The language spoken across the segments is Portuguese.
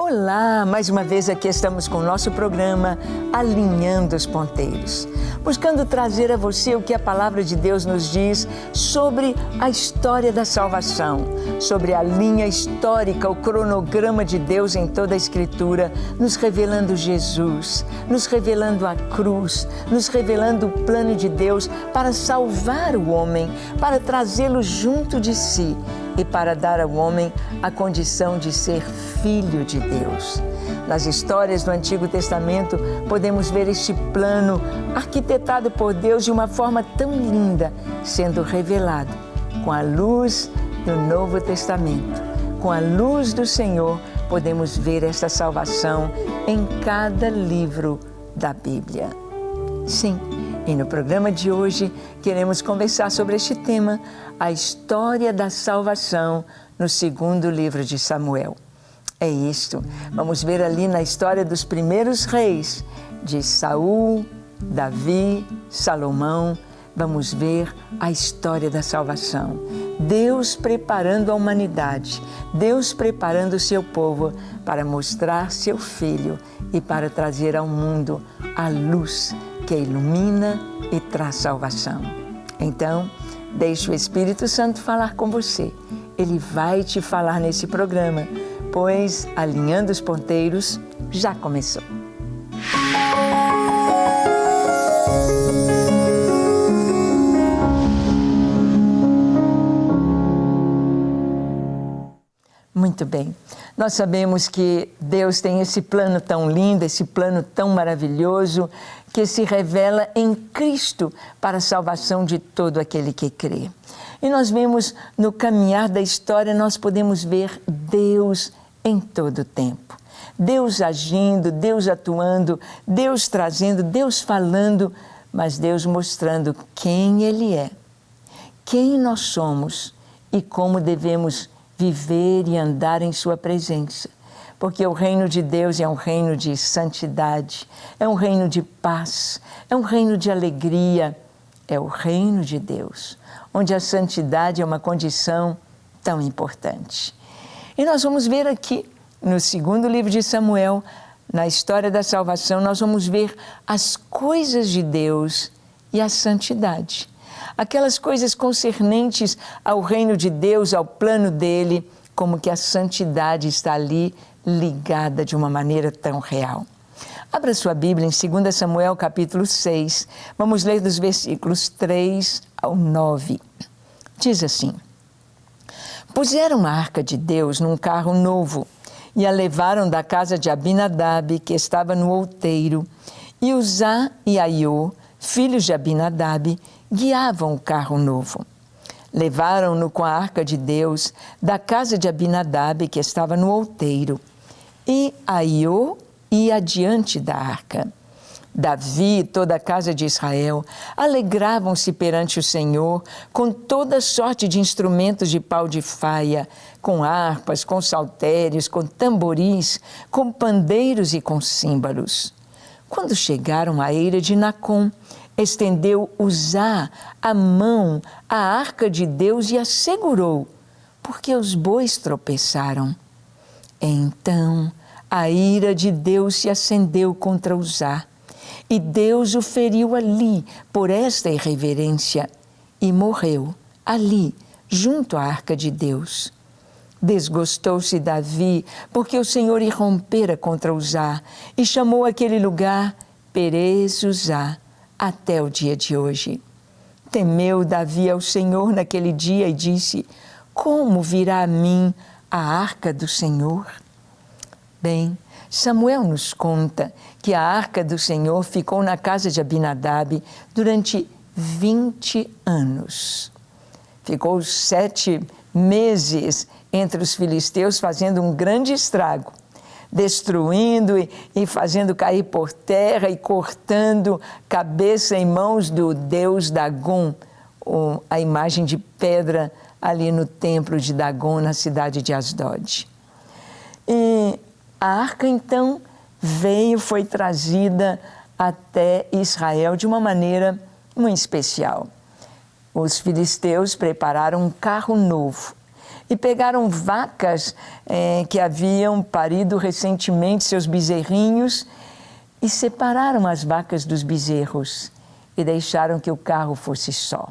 Olá, mais uma vez aqui estamos com o nosso programa Alinhando os Ponteiros, buscando trazer a você o que a Palavra de Deus nos diz sobre a história da salvação, sobre a linha histórica, o cronograma de Deus em toda a Escritura, nos revelando Jesus, nos revelando a cruz, nos revelando o plano de Deus para salvar o homem, para trazê-lo junto de si e para dar ao homem a condição de ser filho de Deus. Nas histórias do Antigo Testamento, podemos ver este plano arquitetado por Deus de uma forma tão linda, sendo revelado com a luz do Novo Testamento. Com a luz do Senhor, podemos ver esta salvação em cada livro da Bíblia. Sim, e no programa de hoje queremos conversar sobre este tema, a história da salvação no segundo livro de Samuel. É isto, vamos ver ali na história dos primeiros reis, de Saul, Davi, Salomão, vamos ver a história da salvação. Deus preparando a humanidade, Deus preparando o seu povo para mostrar seu Filho e para trazer ao mundo a luz que ilumina e traz salvação. Então, deixe o Espírito Santo falar com você. Ele vai te falar nesse programa, pois Alinhando os Ponteiros já começou. Muito bem, nós sabemos que Deus tem esse plano tão lindo, esse plano tão maravilhoso, que se revela em Cristo para a salvação de todo aquele que crê. E nós vemos no caminhar da história, nós podemos ver Deus em todo o tempo. Deus agindo, Deus atuando, Deus trazendo, Deus falando, mas Deus mostrando quem Ele é, quem nós somos e como devemos viver e andar em sua presença. Porque o reino de Deus é um reino de santidade, é um reino de paz, é um reino de alegria, é o reino de Deus, onde a santidade é uma condição tão importante. E nós vamos ver aqui, no segundo livro de Samuel, na história da salvação, nós vamos ver as coisas de Deus e a santidade. Aquelas coisas concernentes ao reino de Deus, ao plano dele, como que a santidade está ali ligada de uma maneira tão real. Abra sua Bíblia em 2 Samuel capítulo 6, vamos ler dos versículos 3 ao 9. Diz assim: Puseram a arca de Deus num carro novo e a levaram da casa de Abinadab, que estava no outeiro, e Uzá e Aiô, filhos de Abinadab, guiavam o carro novo. Levaram-no com a arca de Deus da casa de Abinadab, que estava no outeiro, e Aiô ia adiante da arca. Davi e toda a casa de Israel alegravam-se perante o Senhor com toda sorte de instrumentos de pau de faia, com harpas, com saltérios, com tamboris, com pandeiros e com símbolos. Quando chegaram à eira de Nacon, estendeu Uzá a mão à arca de Deus e a segurou, porque os bois tropeçaram. Então a ira de Deus se acendeu contra Uzá, e Deus o feriu ali por esta irreverência, e morreu ali, junto à arca de Deus. Desgostou-se Davi, porque o Senhor irrompera contra Uzá, e chamou aquele lugar Perez Uzá, até o dia de hoje. Temeu Davi ao Senhor naquele dia e disse: Como virá a mim a arca do Senhor? Bem, Samuel nos conta que a arca do Senhor ficou na casa de Abinadab durante 20 anos. Ficou 7 meses entre os filisteus fazendo um grande estrago, destruindo e fazendo cair por terra e cortando cabeça e mãos do deus Dagom, a imagem de pedra ali no templo de Dagom, na cidade de Asdod. E a arca, então, foi trazida até Israel de uma maneira muito especial. Os filisteus prepararam um carro novo e pegaram vacas que haviam parido recentemente, seus bezerrinhos, e separaram as vacas dos bezerros e deixaram que o carro fosse só.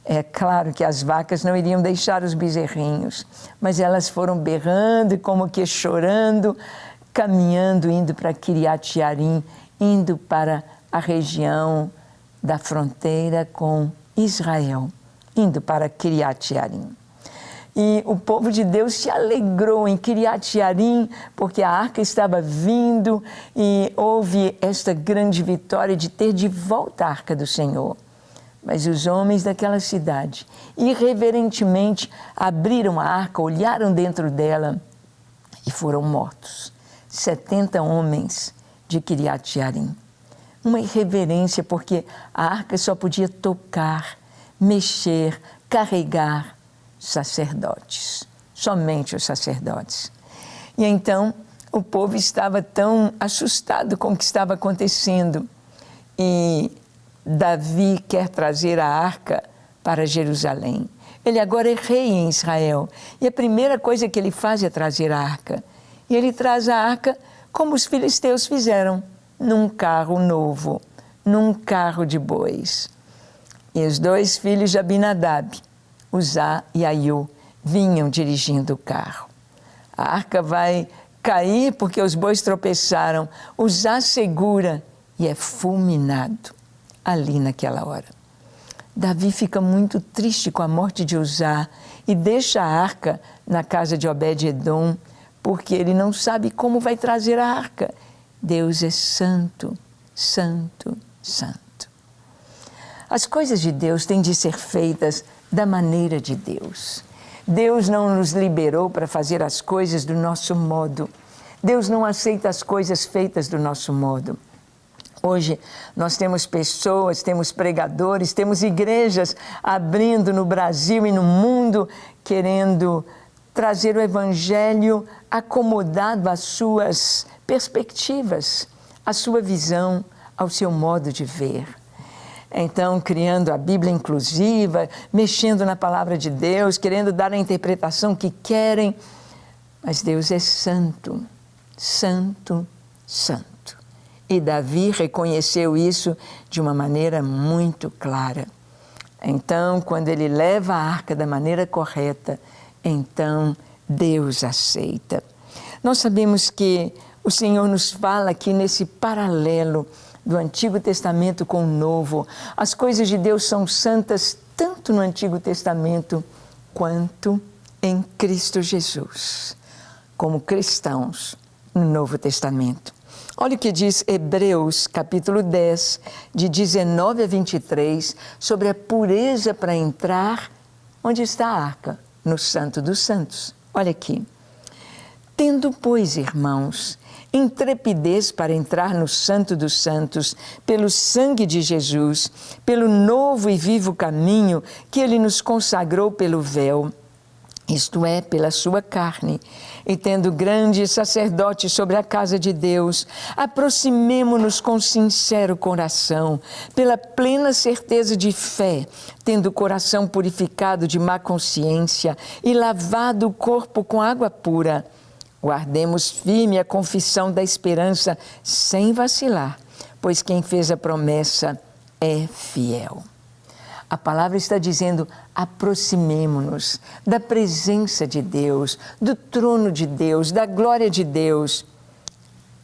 É claro que as vacas não iriam deixar os bezerrinhos, mas elas foram berrando, como que chorando, caminhando, indo para Kiriat Jearim, indo para a região da fronteira com Israel, indo para Kiriat Jearim. E o povo de Deus se alegrou em Kiriat Jearim, porque a arca estava vindo e houve esta grande vitória de ter de volta a arca do Senhor. Mas os homens daquela cidade, irreverentemente, abriram a arca, olharam dentro dela e foram mortos. 70 homens de Kiriat Jearim. Uma irreverência, porque a arca só podia tocar, mexer, carregar sacerdotes, somente os sacerdotes. E então o povo estava tão assustado com o que estava acontecendo. E Davi quer trazer a arca para Jerusalém. Ele agora é rei em Israel. E a primeira coisa que ele faz é trazer a arca. E ele traz a arca como os filisteus fizeram, num carro novo, num carro de bois. E os 2 filhos de Abinadab, Uzá e Aiu, vinham dirigindo o carro. A arca vai cair porque os bois tropeçaram. Uzá segura e é fulminado ali naquela hora. Davi fica muito triste com a morte de Uzá e deixa a arca na casa de Obed-edom, porque ele não sabe como vai trazer a arca. Deus é santo, santo, santo. As coisas de Deus têm de ser feitas da maneira de Deus. Deus não nos liberou para fazer as coisas do nosso modo. Deus não aceita as coisas feitas do nosso modo. Hoje nós temos pessoas, temos pregadores, temos igrejas abrindo no Brasil e no mundo, querendo trazer o Evangelho acomodado às suas perspectivas, à sua visão, ao seu modo de ver. Então, criando a Bíblia inclusiva, mexendo na palavra de Deus, querendo dar a interpretação que querem. Mas Deus é santo, santo, santo. E Davi reconheceu isso de uma maneira muito clara. Então, quando ele leva a arca da maneira correta, então Deus aceita. Nós sabemos que o Senhor nos fala aqui nesse paralelo do Antigo Testamento com o Novo. As coisas de Deus são santas tanto no Antigo Testamento quanto em Cristo Jesus, como cristãos no Novo Testamento. Olha o que diz Hebreus, capítulo 10, de 19 a 23, sobre a pureza para entrar onde está a arca, no Santo dos Santos. Olha aqui. Tendo, pois, irmãos, intrepidez para entrar no Santo dos Santos, pelo sangue de Jesus, pelo novo e vivo caminho que Ele nos consagrou pelo véu, isto é, pela sua carne, e tendo grande sacerdote sobre a casa de Deus, aproximemo-nos com sincero coração, pela plena certeza de fé, tendo o coração purificado de má consciência e lavado o corpo com água pura. Guardemos firme a confissão da esperança sem vacilar, pois quem fez a promessa é fiel. A palavra está dizendo, aproximemo-nos da presença de Deus, do trono de Deus, da glória de Deus,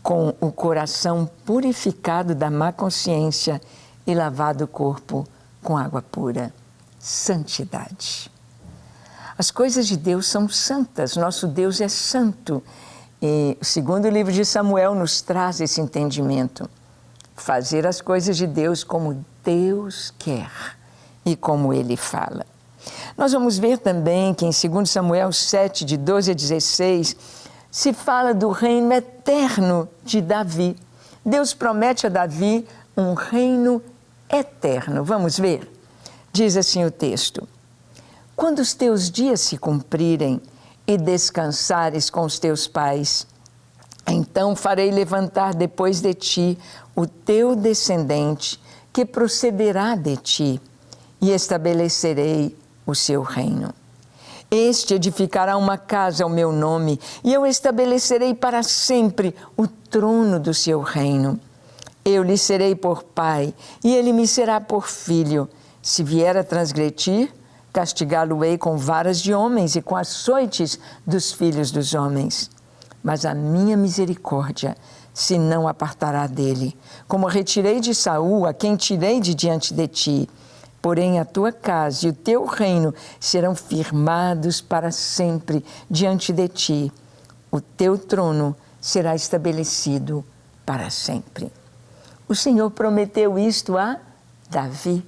com o coração purificado da má consciência e lavado o corpo com água pura. Santidade. As coisas de Deus são santas, nosso Deus é santo. E o segundo livro de Samuel nos traz esse entendimento. Fazer as coisas de Deus como Deus quer e como Ele fala. Nós vamos ver também que em 2 Samuel 7, de 12 a 16, se fala do reino eterno de Davi. Deus promete a Davi um reino eterno. Vamos ver? Diz assim o texto. Quando os teus dias se cumprirem e descansares com os teus pais, então farei levantar depois de ti o teu descendente, que procederá de ti, e estabelecerei o seu reino. Este edificará uma casa ao meu nome, e eu estabelecerei para sempre o trono do seu reino. Eu lhe serei por pai, e ele me será por filho. Se vier a transgredir, castigá-lo-ei com varas de homens e com açoites dos filhos dos homens. Mas a minha misericórdia se não apartará dele, como retirei de Saul, a quem tirei de diante de ti. Porém, a tua casa e o teu reino serão firmados para sempre diante de ti. O teu trono será estabelecido para sempre. O Senhor prometeu isto a Davi.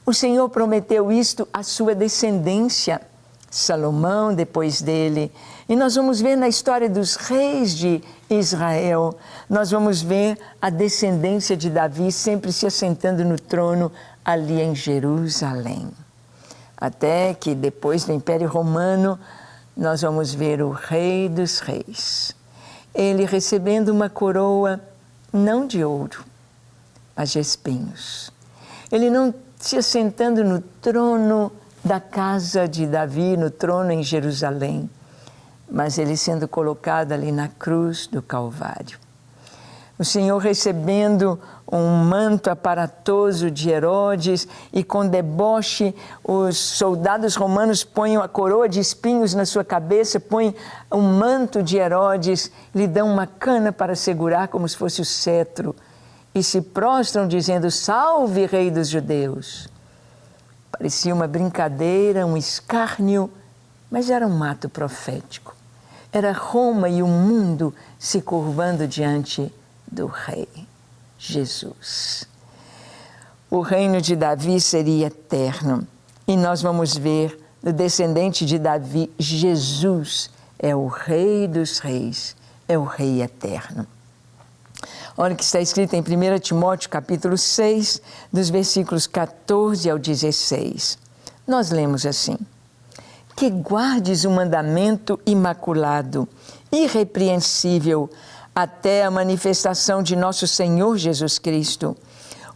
O Senhor prometeu isto à sua descendência, Salomão depois dele. E nós vamos ver na história dos reis de Israel, nós vamos ver a descendência de Davi sempre se assentando no trono ali em Jerusalém. Até que depois do Império Romano, nós vamos ver o Rei dos Reis. Ele recebendo uma coroa não de ouro, mas de espinhos. Ele não se assentando no trono da casa de Davi, no trono em Jerusalém, mas ele sendo colocado ali na cruz do Calvário. O Senhor recebendo um manto aparatoso de Herodes e com deboche os soldados romanos põem a coroa de espinhos na sua cabeça, põem um manto de Herodes, lhe dão uma cana para segurar como se fosse o cetro e se prostram dizendo: salve, Rei dos Judeus. Parecia uma brincadeira, um escárnio, mas era um ato profético. Era Roma e o mundo se curvando diante do Rei Jesus. O reino de Davi seria eterno. E nós vamos ver, o descendente de Davi, Jesus, é o Rei dos Reis, é o Rei eterno. Olha o que está escrito em 1 Timóteo, capítulo 6, dos versículos 14 ao 16. Nós lemos assim: que guardes o mandamento imaculado, irrepreensível, até a manifestação de nosso Senhor Jesus Cristo,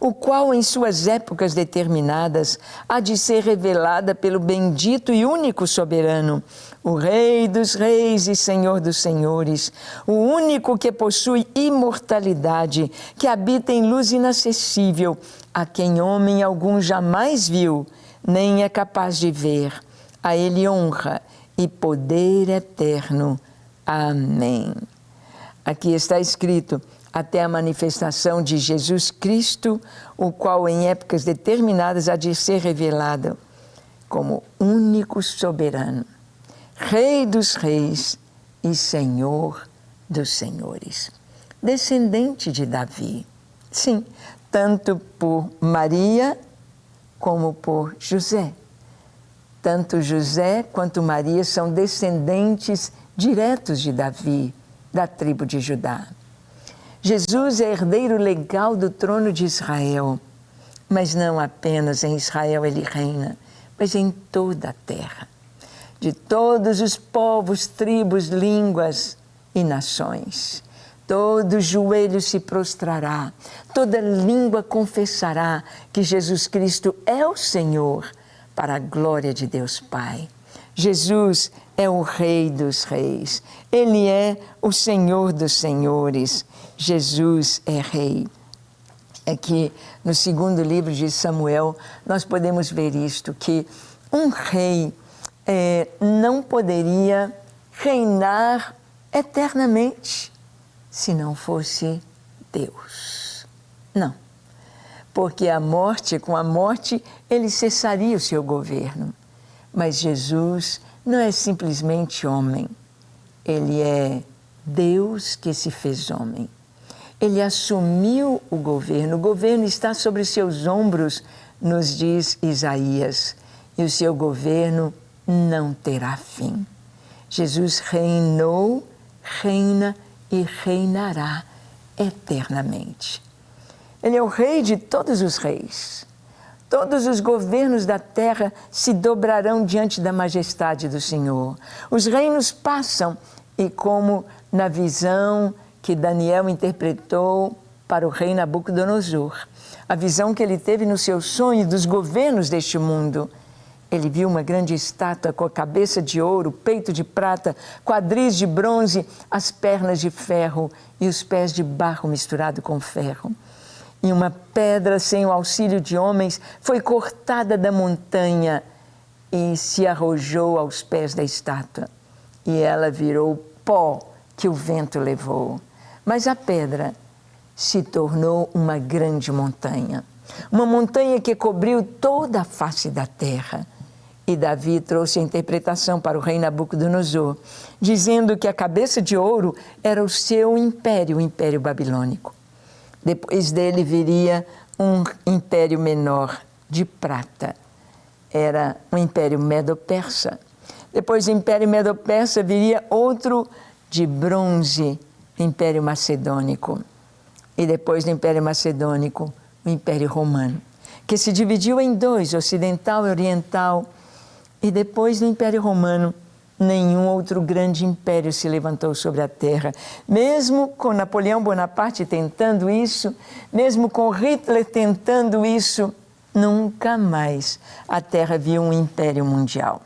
o qual em suas épocas determinadas há de ser revelada pelo bendito e único soberano, o Rei dos reis e Senhor dos senhores, o único que possui imortalidade, que habita em luz inacessível, a quem homem algum jamais viu, nem é capaz de ver. A ele honra e poder eterno. Amém. Aqui está escrito: até a manifestação de Jesus Cristo, o qual em épocas determinadas há de ser revelado como único soberano, Rei dos reis e Senhor dos senhores. Descendente de Davi, sim, tanto por Maria como por José. Tanto José quanto Maria são descendentes diretos de Davi, da tribo de Judá. Jesus é herdeiro legal do trono de Israel, mas não apenas em Israel ele reina, mas em toda a terra. De todos os povos, tribos, línguas e nações. Todo joelho se prostrará, toda língua confessará que Jesus Cristo é o Senhor, para a glória de Deus Pai. Jesus é o Rei dos reis, Ele é o Senhor dos senhores, Jesus é Rei. Aqui no segundo livro de Samuel, nós podemos ver isto, que um rei não poderia reinar eternamente se não fosse Deus. Não. Porque com a morte, ele cessaria o seu governo. Mas Jesus não é simplesmente homem. Ele é Deus que se fez homem. Ele assumiu o governo está sobre os seus ombros, nos diz Isaías, e o seu governo não terá fim. Jesus reinou, reina e reinará eternamente. Ele é o Rei de todos os reis. Todos os governos da terra se dobrarão diante da majestade do Senhor. Os reinos passam e, como na visão que Daniel interpretou para o rei Nabucodonosor, a visão que ele teve no seu sonho dos governos deste mundo, Ele viu uma grande estátua com a cabeça de ouro, peito de prata, quadris de bronze, as pernas de ferro e os pés de barro misturado com ferro. E uma pedra sem o auxílio de homens foi cortada da montanha e se arrojou aos pés da estátua. E ela virou pó que o vento levou. Mas a pedra se tornou uma grande montanha. Uma montanha que cobriu toda a face da terra. E Davi trouxe a interpretação para o rei Nabucodonosor, dizendo que a cabeça de ouro era o seu império, o Império Babilônico. Depois dele viria um império menor, de prata. Era o Império Medo-Persa. Depois do Império Medo-Persa viria outro de bronze, Império Macedônico. E depois do Império Macedônico, o Império Romano, que se dividiu em dois, ocidental e oriental. E depois do Império Romano, nenhum outro grande império se levantou sobre a terra. Mesmo com Napoleão Bonaparte tentando isso, mesmo com Hitler tentando isso, nunca mais a terra viu um império mundial.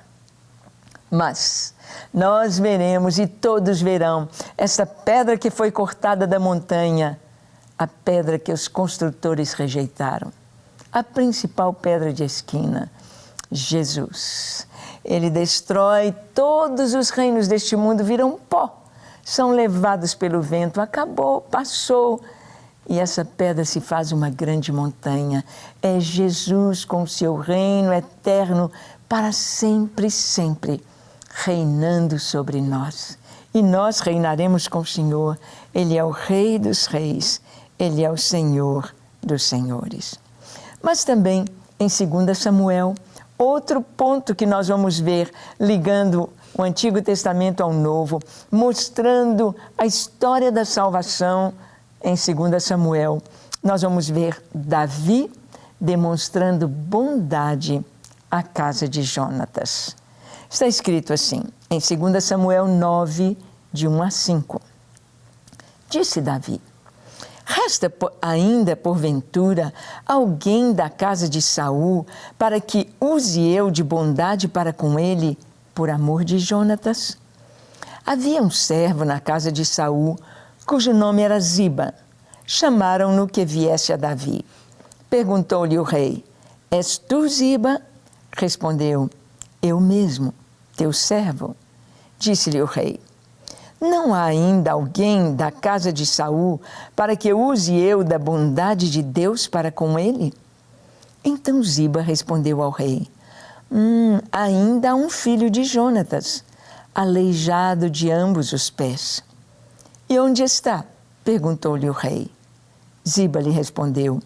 Mas nós veremos e todos verão essa pedra que foi cortada da montanha, a pedra que os construtores rejeitaram, a principal pedra de esquina, Jesus. Ele destrói todos os reinos deste mundo, viram pó, são levados pelo vento, acabou, passou. E essa pedra se faz uma grande montanha. É Jesus com seu reino eterno para sempre e sempre, reinando sobre nós. E nós reinaremos com o Senhor. Ele é o Rei dos Reis, Ele é o Senhor dos Senhores. Mas também em 2 Samuel, outro ponto que nós vamos ver, ligando o Antigo Testamento ao Novo, mostrando a história da salvação em 2 Samuel, nós vamos ver Davi demonstrando bondade à casa de Jonatas. Está escrito assim, em 2 Samuel 9, de 1 a 5. Disse Davi: resta ainda, porventura, alguém da casa de Saul, para que use eu de bondade para com ele, por amor de Jonatas? Havia um servo na casa de Saul, cujo nome era Ziba. Chamaram-no que viesse a Davi. Perguntou-lhe o rei: és tu, Ziba? Respondeu: eu mesmo, teu servo. Disse-lhe o rei: não há ainda alguém da casa de Saul para que use eu da bondade de Deus para com ele? Então Ziba respondeu ao rei: ainda há um filho de Jonatas, aleijado de ambos os pés. E onde está? Perguntou-lhe o rei. Ziba lhe respondeu: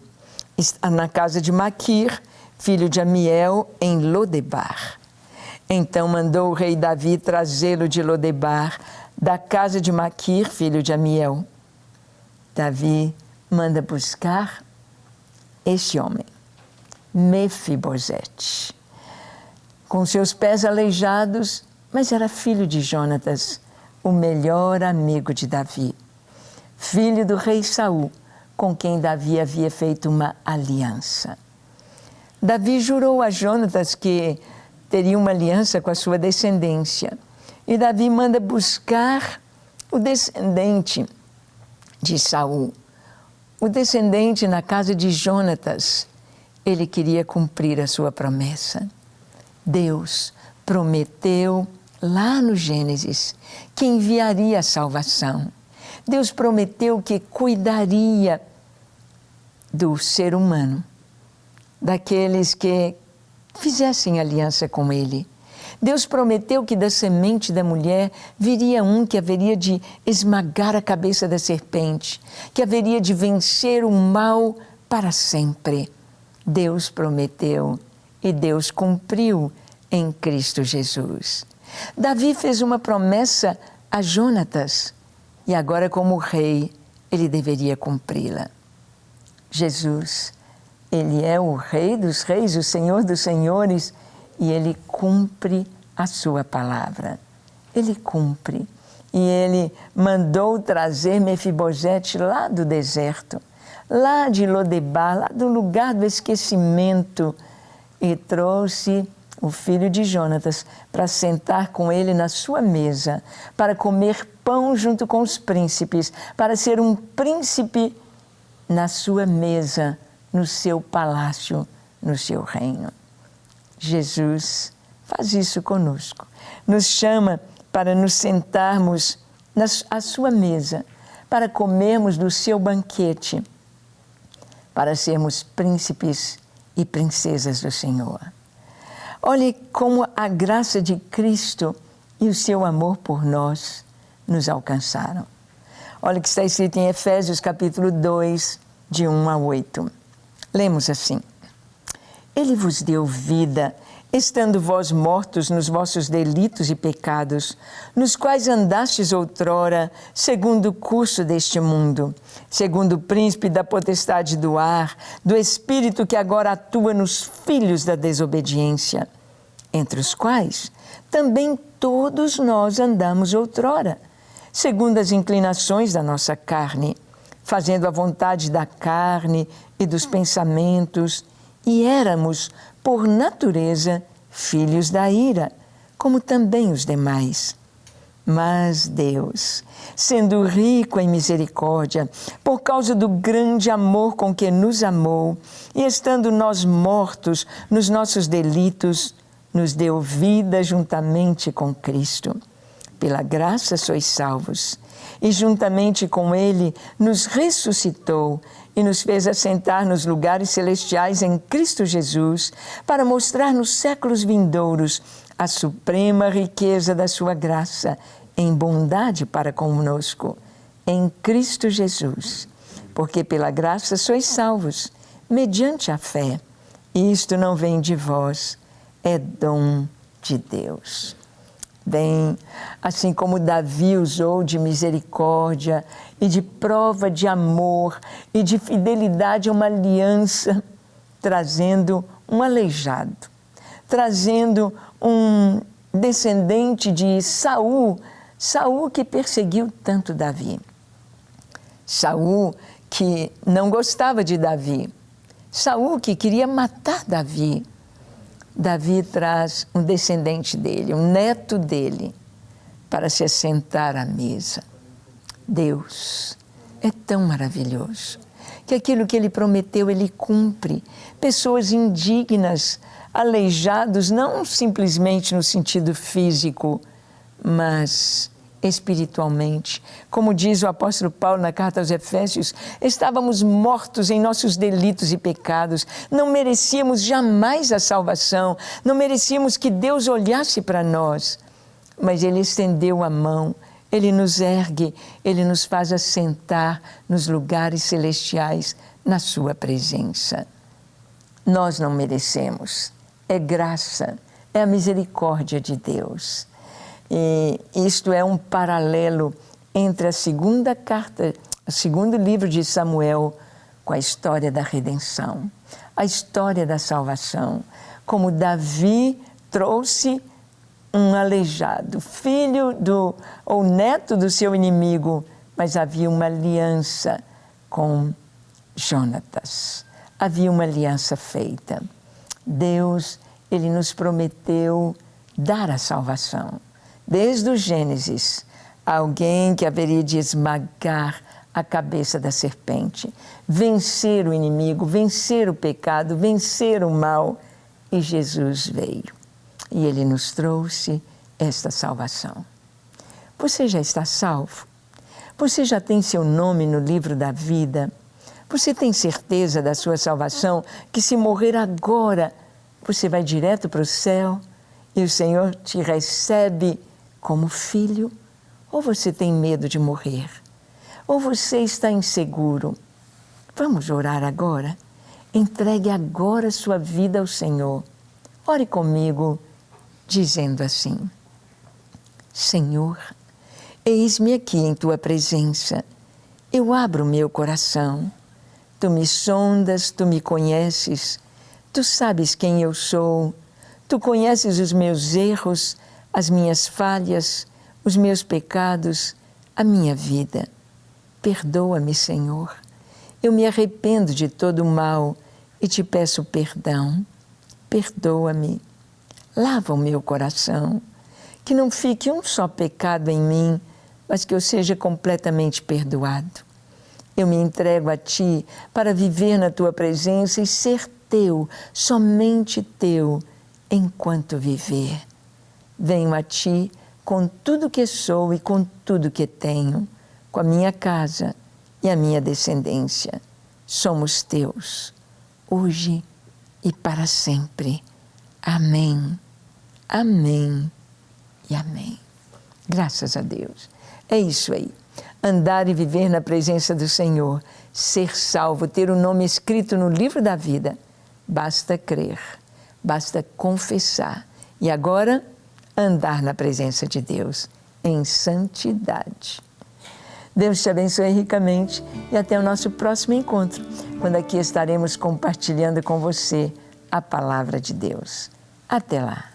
está na casa de Maquir, filho de Amiel, em Lodebar. Então mandou o rei Davi trazê-lo de Lodebar, da casa de Maquir, filho de Amiel. Davi manda buscar este homem, Mefibosete, com seus pés aleijados, mas era filho de Jonatas, o melhor amigo de Davi, filho do rei Saul, com quem Davi havia feito uma aliança. Davi jurou a Jonatas que teria uma aliança com a sua descendência. E Davi manda buscar o descendente de Saul, o descendente na casa de Jonatas. Ele queria cumprir a sua promessa. Deus prometeu lá no Gênesis que enviaria a salvação. Deus prometeu que cuidaria do ser humano, daqueles que fizessem aliança com ele. Deus prometeu que da semente da mulher viria um que haveria de esmagar a cabeça da serpente, que haveria de vencer o mal para sempre. Deus prometeu e Deus cumpriu em Cristo Jesus. Davi fez uma promessa a Jonatas e agora, como rei, ele deveria cumpri-la. Jesus, ele é o Rei dos Reis, o Senhor dos Senhores, e ele cumpre a sua palavra. Ele cumpre. E ele mandou trazer Mefibosete lá do deserto, lá de Lodebar, lá do lugar do esquecimento, e trouxe o filho de Jonatas, para sentar com ele na sua mesa, para comer pão junto com os príncipes, para ser um príncipe na sua mesa, no seu palácio, no seu reino. Jesus faz isso conosco. Nos chama para nos sentarmos à sua mesa, para comermos do seu banquete, para sermos príncipes e princesas do Senhor. Olhe como a graça de Cristo e o seu amor por nós nos alcançaram. Olha o que está escrito em Efésios capítulo 2, de 1 a 8. Lemos assim: Ele vos deu vida, estando vós mortos nos vossos delitos e pecados, nos quais andastes outrora, segundo o curso deste mundo, segundo o príncipe da potestade do ar, do espírito que agora atua nos filhos da desobediência, entre os quais também todos nós andamos outrora, segundo as inclinações da nossa carne, fazendo a vontade da carne e dos pensamentos, e éramos, por natureza, filhos da ira, como também os demais. Mas Deus, sendo rico em misericórdia, por causa do grande amor com que nos amou, e estando nós mortos nos nossos delitos, nos deu vida juntamente com Cristo. Pela graça sois salvos, e juntamente com Ele nos ressuscitou e nos fez assentar nos lugares celestiais em Cristo Jesus, para mostrar nos séculos vindouros a suprema riqueza da sua graça em bondade para conosco, em Cristo Jesus. Porque pela graça sois salvos, mediante a fé. E isto não vem de vós, é dom de Deus. Bem, assim como Davi usou de misericórdia e de prova de amor e de fidelidade a uma aliança, trazendo um aleijado, trazendo um descendente de Saul, Saul que perseguiu tanto Davi. Saul que não gostava de Davi, Saul que queria matar Davi. Davi traz um descendente dele, um neto dele, para se assentar à mesa. Deus é tão maravilhoso que aquilo que Ele prometeu, Ele cumpre. Pessoas indignas, aleijados, não simplesmente no sentido físico, mas espiritualmente. Como diz o apóstolo Paulo na carta aos Efésios, estávamos mortos em nossos delitos e pecados, não merecíamos jamais a salvação, não merecíamos que Deus olhasse para nós, mas Ele estendeu a mão, Ele nos ergue, Ele nos faz assentar nos lugares celestiais na sua presença. Nós não merecemos, é graça, é a misericórdia de Deus. E isto é um paralelo entre a segunda carta, o segundo livro de Samuel, com a história da redenção, a história da salvação, como Davi trouxe um aleijado, filho ou neto do seu inimigo, mas havia uma aliança com Jonatas, havia uma aliança feita. Deus, Ele nos prometeu dar a salvação. Desde o Gênesis, alguém que haveria de esmagar a cabeça da serpente, vencer o inimigo, vencer o pecado, vencer o mal. E Jesus veio. E Ele nos trouxe esta salvação. Você já está salvo? Você já tem seu nome no livro da vida? Você tem certeza da sua salvação, que se morrer agora, você vai direto para o céu e o Senhor te recebe como filho? Ou você tem medo de morrer? Ou você está inseguro? Vamos orar agora? Entregue agora sua vida ao Senhor. Ore comigo, dizendo assim: Senhor, eis-me aqui em Tua presença. Eu abro meu coração. Tu me sondas, Tu me conheces. Tu sabes quem eu sou. Tu conheces os meus erros, as minhas falhas, os meus pecados, a minha vida. Perdoa-me, Senhor. Eu me arrependo de todo o mal e te peço perdão. Perdoa-me. lava o meu coração, que não fique um só pecado em mim, mas que eu seja completamente perdoado. Eu me entrego a Ti para viver na Tua presença e ser Teu, somente Teu, enquanto viver. Venho a Ti com tudo que sou e com tudo que tenho, com a minha casa e a minha descendência. Somos Teus, hoje e para sempre. Amém, amém e amém. Graças a Deus. É isso aí. Andar e viver na presença do Senhor, ser salvo, ter o nome escrito no livro da vida. Basta crer, basta confessar. E agora, andar na presença de Deus, em santidade. Deus te abençoe ricamente e até o nosso próximo encontro, quando aqui estaremos compartilhando com você a palavra de Deus. Até lá.